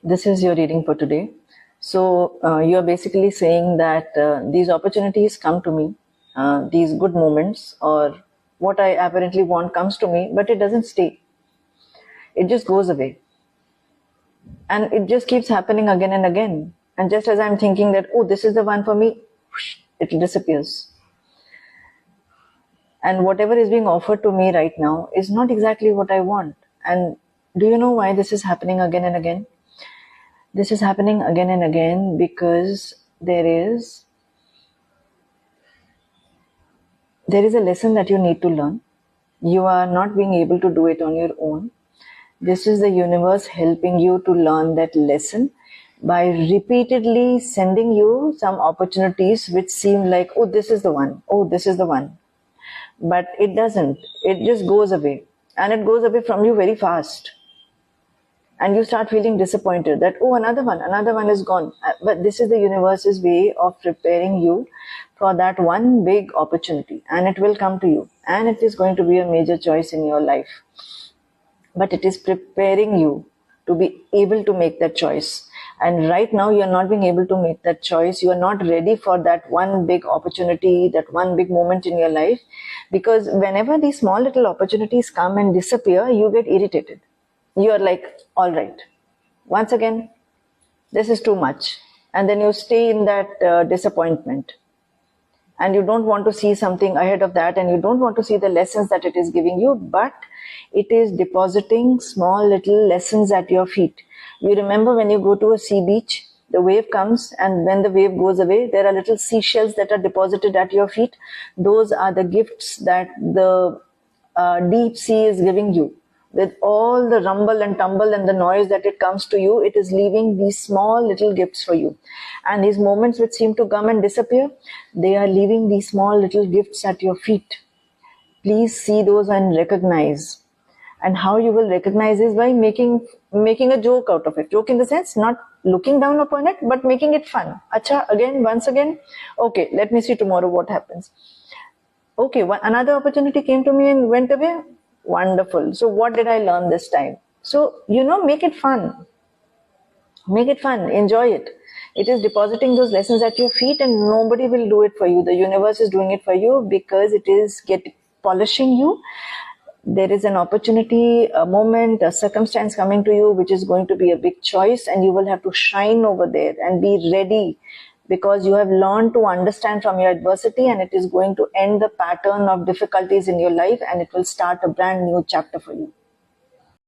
This is your reading for today. So you're basically saying that these opportunities come to me, these good moments or what I apparently want comes to me, but it doesn't stay. It just goes away. And it just keeps happening again and again. And just as I'm thinking that, oh, this is the one for me, it disappears. And whatever is being offered to me right now is not exactly what I want. And do you know why this is happening again and again? This is happening again and again because there is a lesson that you need to learn. You are not being able to do it on your own. This is the universe helping you to learn that lesson by repeatedly sending you some opportunities which seem like, oh, this is the one. Oh, this is the one. But it doesn't. It just goes away. And it goes away from you very fast. And you start feeling disappointed that, oh, another one is gone. But this is the universe's way of preparing you for that one big opportunity. And it will come to you. And it is going to be a major choice in your life. But it is preparing you to be able to make that choice. And right now you are not being able to make that choice. You are not ready for that one big opportunity, that one big moment in your life. Because whenever these small little opportunities come and disappear, you get irritated. You are like, all right, once again, this is too much. And then you stay in that disappointment. And you don't want to see something ahead of that, and you don't want to see the lessons that it is giving you, but it is depositing small little lessons at your feet. You remember when you go to a sea beach, the wave comes, and when the wave goes away, there are little seashells that are deposited at your feet. Those are the gifts that the deep sea is giving you. With all the rumble and tumble and the noise that it comes to you, it is leaving these small little gifts for you. And these moments which seem to come and disappear, they are leaving these small little gifts at your feet. Please see those and recognize. And how you will recognize is by making a joke out of it. Joke in the sense, not looking down upon it, but making it fun. Acha, again, once again, okay, let me see tomorrow what happens. Okay, another opportunity came to me and went away. Wonderful. So what did I learn this time? So, make it fun. Make it fun. Enjoy it. It is depositing those lessons at your feet and nobody will do it for you. The universe is doing it for you because it is polishing you. There is an opportunity, a moment, a circumstance coming to you which is going to be a big choice, and you will have to shine over there and be ready because you have learned to understand from your adversity, and it is going to end the pattern of difficulties in your life, and it will start a brand new chapter for you.